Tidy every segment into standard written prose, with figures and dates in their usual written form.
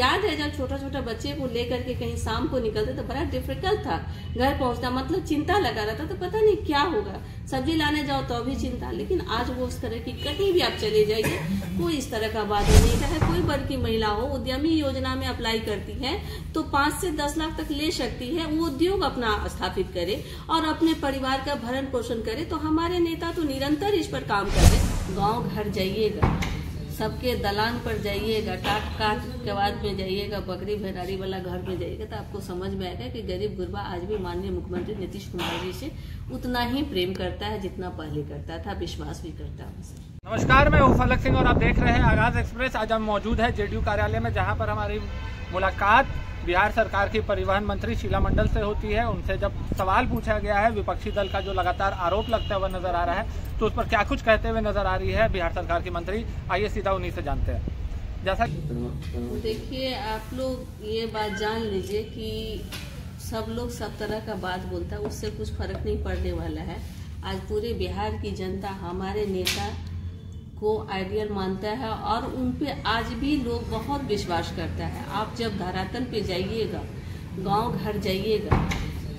याद है जब छोटा छोटा बच्चे को लेकर के कहीं शाम को निकलते तो बड़ा डिफिकल्ट था घर पहुंचना, मतलब चिंता लगा रहता तो पता नहीं क्या होगा, सब्जी लाने जाओ तो भी चिंता। लेकिन आज वो उस तरह की कहीं भी आप चले जाइए कोई इस तरह का बात नहीं, चाहे कोई वर्ग की महिला हो, उद्यमी योजना में अप्लाई करती है तो 5 से 10 लाख तक ले सकती है, वो उद्योग अपना स्थापित करे और अपने परिवार का भरण पोषण करे। तो हमारे नेता तो निरंतर इस पर काम कर रहे। गाँव घर जाइएगा, सबके दलान पर जाइएगा, काट के बाद में जाइएगा, बकरी भेड़ारी वाला घर में जाइएगा तो आपको समझ में आएगा कि गरीब गुरबा आज भी माननीय मुख्यमंत्री नीतीश कुमार जी से उतना ही प्रेम करता है जितना पहले करता था, विश्वास भी करता है। नमस्कार, मैं हूं फलक सिंह और आप देख रहे हैं आगाज एक्सप्रेस। आज हम मौजूद है जेडीयू कार्यालय में, जहां पर हमारी मुलाकात बिहार सरकार की परिवहन मंत्री शीला मंडल से होती है। उनसे जब सवाल पूछा गया है विपक्षी दल का जो लगातार आरोप लगता हुआ नजर आ रहा है, तो उस पर क्या कुछ कहते हुए नजर आ रही है बिहार सरकार की मंत्री, आइए सीधा उन्हीं से जानते हैं। जैसा देखिए, आप लोग ये बात जान लीजिए कि सब लोग सब तरह का बात बोलता है, उससे कुछ फर्क नहीं पड़ने वाला है। आज पूरे बिहार की जनता हमारे नेता को आइडियल मानता है और उन पे आज भी लोग बहुत विश्वास करता है। आप जब धरातल पे जाइएगा, गांव घर जाइएगा,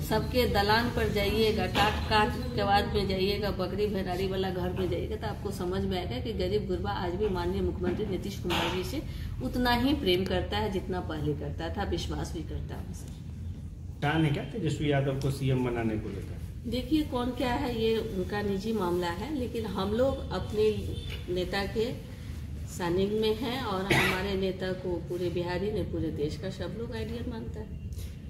सबके दलान पर जाइएगा, काट के बाद में जाइएगा, बकरी भेड़ारी वाला घर में जाइएगा तो आपको समझ में आएगा कि गरीब गुरबा आज भी माननीय मुख्यमंत्री नीतीश कुमार जी से उतना ही प्रेम करता है जितना पहले करता था, विश्वास भी करता है। क्या तेजस्वी यादव को सीएम बनाने को लेकर? देखिए, कौन क्या है ये उनका निजी मामला है, लेकिन हम लोग अपने नेता के सानिध्य में हैं और हमारे नेता को पूरे बिहारी ने, पूरे देश का सब लोग आइडियल मानता है।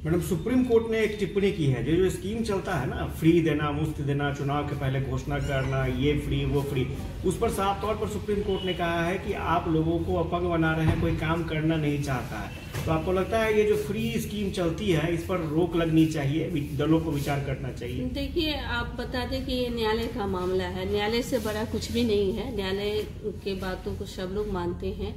मैडम, सुप्रीम कोर्ट ने एक टिप्पणी की है, जो स्कीम चलता है ना, फ्री देना, मुफ्त देना, चुनाव के पहले घोषणा करना, ये फ्री वो फ्री, उस पर साफ तौर पर सुप्रीम कोर्ट ने कहा है कि आप लोगों को अपंग बना रहे हैं, कोई काम करना नहीं चाहता है। तो आपको लगता है ये जो फ्री स्कीम चलती है इस पर रोक लगनी चाहिए, दलों को विचार करना चाहिए? देखिए, आप बता दें कि ये न्यायालय का मामला है, न्यायालय से बड़ा कुछ भी नहीं है। न्यायालय के बातों को सब लोग मानते हैं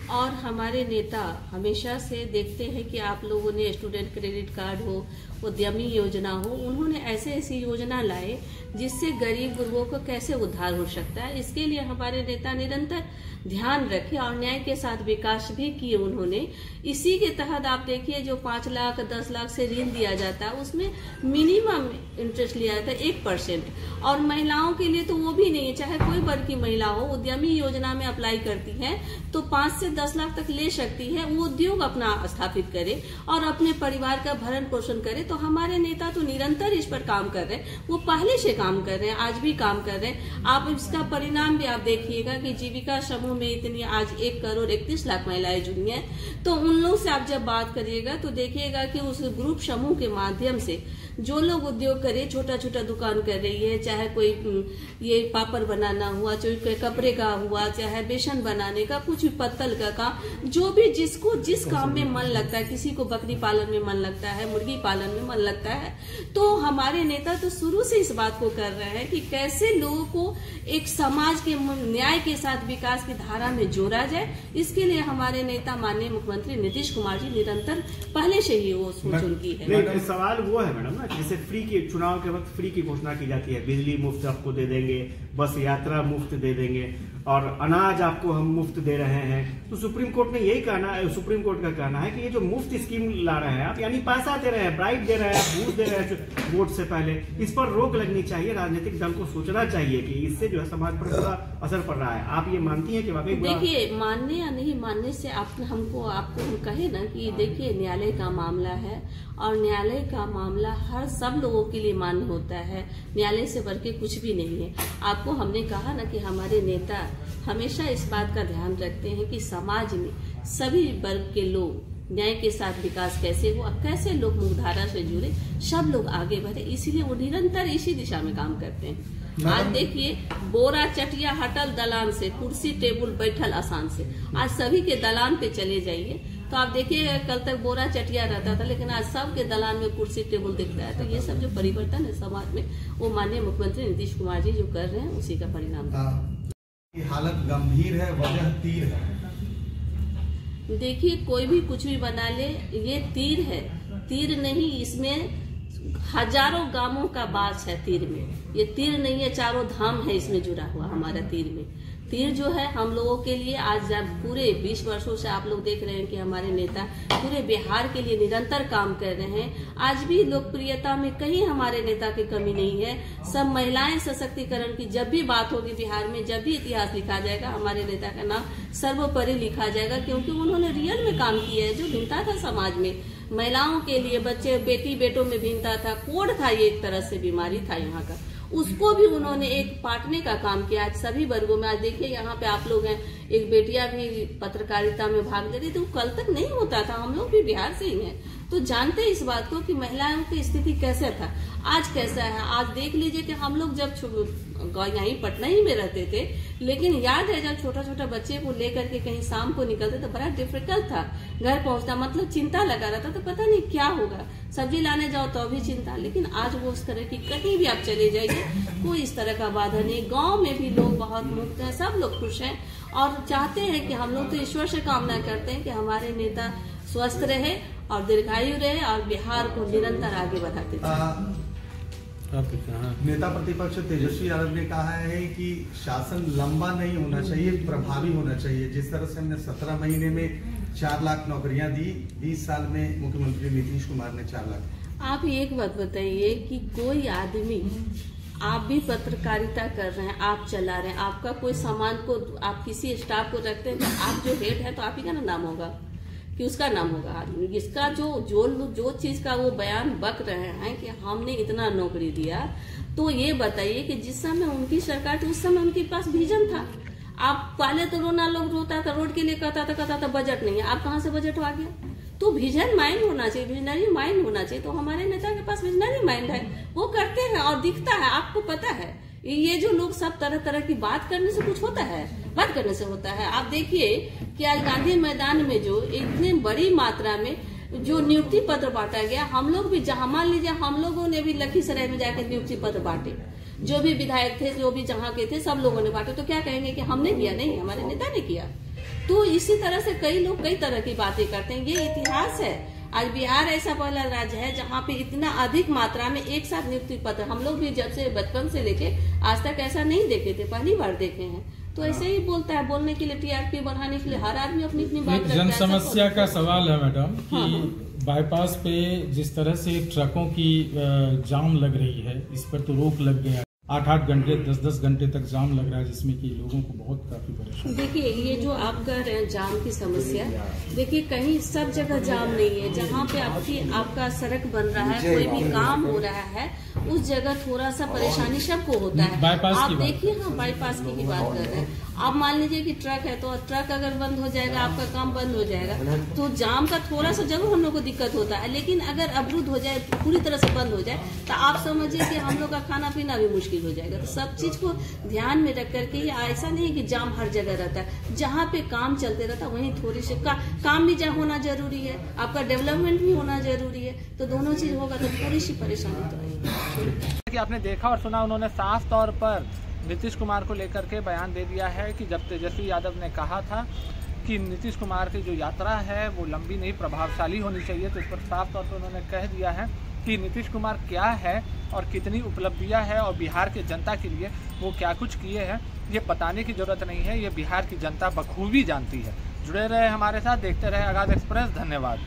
और हमारे नेता हमेशा से देखते हैं कि आप लोगों ने स्टूडेंट क्रेडिट कार्ड हो, उद्यमी योजना हो, उन्होंने ऐसी योजना लाए जिससे गरीब गुरबों को कैसे उद्धार हो सकता है। इसके लिए हमारे नेता निरंतर ध्यान रखे और न्याय के साथ विकास भी किए उन्होंने। इसी के तहत आप देखिए, जो 5 लाख 10 लाख से ऋण दिया जाता है उसमें मिनिमम इंटरेस्ट लिया जाता है 1%, और महिलाओं के लिए तो वो भी नहीं है, चाहे कोई वर्ग की महिला हो, उद्यमी योजना में अप्लाई करती है तो 5 से 10 लाख तक ले सकती है, वो उद्योग अपना स्थापित करे और अपने परिवार का भरण पोषण करे। तो हमारे नेता तो निरंतर इस पर काम कर रहे हैं, वो पहले से काम कर रहे हैं, आज भी काम कर रहे हैं। आप इसका परिणाम भी आप देखिएगा कि जीविका समूह में इतनी आज 1 करोड़ 31 लाख महिलाएं जुड़ी हैं। तो उन लोगों से आप जब बात करिएगा तो देखिएगा कि उस ग्रुप समूह के माध्यम से जो लोग उद्योग करे, छोटा छोटा दुकान कर रही है, चाहे कोई ये पापड़ बनाना हुआ, चाहे कोई कपड़े का हुआ, चाहे बेसन बनाने का, कुछ भी पत्तल का काम, जो भी जिसको जिस काम में मन लगता है, किसी को बकरी पालन में मन लगता है, मुर्गी पालन में मन लगता है, तो हमारे नेता तो शुरू से इस बात को कर रहे हैं कि कैसे लोगों को एक समाज के न्याय के साथ विकास की धारा में जोड़ा जाए। इसके लिए हमारे नेता माननीय मुख्यमंत्री नीतीश कुमार जी निरंतर पहले से ही वो सोच उनकी है। सवाल वो है मैडम ना, जैसे फ्री के चुनाव के वक्त फ्री की घोषणा की जाती है, बिजली मुफ्त आपको दे देंगे, बस यात्रा मुफ्त दे देंगे और अनाज आपको हम मुफ्त दे रहे हैं। तो सुप्रीम कोर्ट ने यही कहना है, सुप्रीम कोर्ट का कहना है कि ये जो मुफ्त स्कीम ला रहे हैं आप, यानी पैसा दे रहे हैं, ब्राइब दे रहे हैं, घूस दे रहे हैं वोट से पहले, इस पर रोक लगनी चाहिए। राजनीतिक दल को सोचना चाहिए कि इससे जो है समाज पर बुरा असर पड़ रहा है। आप ये मानती हैं कि वाकई? देखिए, मानने या नहीं मानने से आपको हम कहे ना कि देखिए, न्यायालय का मामला है और न्यायालय का मामला हर सब लोगों के लिए मान्य होता है, न्यायालय से बढ़ के कुछ भी नहीं है। आपको हमने कहा ना कि हमारे नेता हमेशा इस बात का ध्यान रखते हैं कि समाज में सभी वर्ग के लोग न्याय के साथ विकास कैसे हो, कैसे लोग मुख्यधारा से जुड़े, सब लोग आगे बढ़े, इसीलिए वो निरंतर इसी दिशा में काम करते हैं। आज देखिए, बोरा चटिया हटल दलान से, कुर्सी टेबल बैठल आसान से, आज सभी के दलान पे चले जाइए तो आप देखिए, कल तक बोरा चटिया रहता था लेकिन आज सबके दलान में कुर्सी टेबल दिख रहा है। तो ये सब जो परिवर्तन है समाज में, वो माननीय मुख्यमंत्री नीतीश कुमार जी जो कर रहे हैं उसी का परिणाम है। हालत गंभीर है, वजह तीर है। देखिए, कोई भी कुछ भी बना ले, ये तीर है, तीर नहीं, इसमें हजारों गांवों का बास है तीर में। ये तीर नहीं है, चारों धाम है इसमें जुड़ा हुआ हमारा तीर में। तीर जो है हम लोगों के लिए आज जब पूरे 20 वर्षों से आप लोग देख रहे हैं कि हमारे नेता पूरे बिहार के लिए निरंतर काम कर रहे हैं। आज भी लोकप्रियता में कहीं हमारे नेता की कमी नहीं है। सब महिलाएं सशक्तिकरण की जब भी बात होगी बिहार में, जब भी इतिहास लिखा जाएगा, हमारे नेता का नाम सर्वोपरि लिखा जाएगा, क्योंकि उन्होंने रियल में काम किया है। जो भिन्नता था समाज में, महिलाओं के लिए, बच्चे बेटी बेटों में भिन्नता था, कोड था, ये एक तरह से बीमारी था यहाँ का, उसको भी उन्होंने एक बांटने का काम किया। आज सभी वर्गों में, आज देखिए यहाँ पे आप लोग हैं, एक बेटियां भी पत्रकारिता में भाग ले रही थी, वो कल तक नहीं होता था। हम लोग भी बिहार से ही हैं, तो जानते हैं इस बात को कि महिलाओं की स्थिति कैसे था, आज कैसा है। आज देख लीजिए कि हम लोग जब यहीं पटना ही में रहते थे, लेकिन याद है जब छोटा छोटा बच्चे को लेकर के कहीं शाम को निकलते तो बड़ा डिफिकल्ट था घर पहुंचना, मतलब चिंता लगा रहता, तो पता नहीं क्या होगा, सब्जी लाने जाओ तो भी चिंता। लेकिन आज वो उस तरह की, कहीं भी आप चले जाइए कोई इस तरह का बाधा नहीं। गांव में भी लोग बहुत मुक्त हैं, सब लोग खुश हैं और चाहते हैं कि हम लोग तो ईश्वर से कामना करते हैं कि हमारे नेता स्वस्थ रहे और दीर्घायु रहे और बिहार को निरंतर आगे बढ़ाते रहे। नेता प्रतिपक्ष तेजस्वी यादव ने कहा है कि शासन लंबा नहीं होना चाहिए, प्रभावी होना चाहिए। जिस तरह से हमने 17 महीने में 4 लाख नौकरियां दी, 20 साल में मुख्यमंत्री नीतीश कुमार ने 4 लाख। आप एक बात बताइए कि कोई आदमी, आप भी पत्रकारिता कर रहे हैं, आप चला रहे हैं, आपका कोई सामान को आप किसी स्टाफ को रखते हैं तो आप जो हेड है तो आप ही का नाम होगा कि उसका नाम होगा आदमी। इसका जो चीज का वो बयान बक रहे हैं कि हमने इतना नौकरी दिया, तो ये बताइए कि जिस समय उनकी सरकार थी उस समय उनके पास विजन था। आप पहले तो लोग रोता था, रोड के लिए कहता था बजट नहीं है, आप कहाँ से बजट आ गया? तो विजन माइंड होना चाहिए, विजनरी माइंड होना चाहिए। तो हमारे नेता के पास विजनरी माइंड है, वो करते हैं और दिखता है, आपको पता है। ये जो लोग सब तरह तरह की बात करने से कुछ होता है, बात करने से होता है। आप देखिए कि आज गांधी मैदान में जो इतनी बड़ी मात्रा में जो नियुक्ति पत्र बांटा गया, हम लोग भी जहां, मान लीजिए हम लोगों ने भी लखीसराय में जाकर नियुक्ति पत्र बांटे, जो भी विधायक थे, जो भी जहां के थे, सब लोगों ने बांटे, तो क्या कहेंगे कि हमने किया? नहीं, हमारे नेता ने किया। तो इसी तरह से कई लोग कई तरह की बातें करते हैं, ये इतिहास है। आज बिहार ऐसा पहला राज्य है जहाँ पे इतना अधिक मात्रा में एक साथ नियुक्ति पत्र, हम लोग भी जब से बचपन से लेके आज तक ऐसा नहीं देखे थे, पहली बार देखे हैं। तो ऐसे ही बोलता है, बोलने के लिए, टीआरपी बढ़ाने के लिए हर आदमी अपनी अपनी बात करता है। जन समस्या का सवाल है मैडम कि बाईपास पे जिस तरह से ट्रकों की जाम लग रही है, इस पर तो रोक लग गया, 8-8 घंटे 10-10 घंटे तक जाम लग रहा है, जिसमें कि लोगों को बहुत काफी परेशानी। देखिए, ये जो आप कह रहे हैं जाम की समस्या, देखिए कहीं सब जगह जाम नहीं है। जहाँ पे आपका सड़क बन रहा है, कोई भी काम हो रहा है, उस जगह थोड़ा सा परेशानी सबको होता है। आप देखिए, हाँ, बाईपास की ही बात कर रहे हैं। आप मान लीजिए कि ट्रक है, तो ट्रक अगर बंद हो जाएगा, आपका काम बंद हो जाएगा, तो जाम का थोड़ा सा जरूर हम लोग को दिक्कत होता है। लेकिन अगर अवरुद्ध हो जाए, पूरी तरह से बंद हो जाए, तो आप समझिए कि हम लोग का खाना पीना भी मुश्किल हो जाएगा। तो सब चीज को ध्यान में रख करके, ऐसा नहीं है कि जाम हर जगह रहता है, जहाँ पे काम चलते रहता है वहीं थोड़ी सी काम भी होना जरूरी है, आपका डेवलपमेंट भी होना जरूरी है। तो दोनों चीज होगा तो थोड़ी सी परेशानी तो आएगी। कि आपने देखा और सुना, उन्होंने साफ तौर पर नीतीश कुमार को लेकर के बयान दे दिया है कि जब तेजस्वी यादव ने कहा था कि नीतीश कुमार की जो यात्रा है वो लंबी नहीं प्रभावशाली होनी चाहिए, तो इस पर साफ तौर पर उन्होंने कह दिया है कि नीतीश कुमार क्या है और कितनी उपलब्धियां हैं और बिहार की जनता के लिए वो क्या कुछ किए हैं, ये बताने की जरूरत नहीं है, ये बिहार की जनता बखूबी जानती है। जुड़े रहे हमारे साथ, देखते रहे आगाज एक्सप्रेस। धन्यवाद।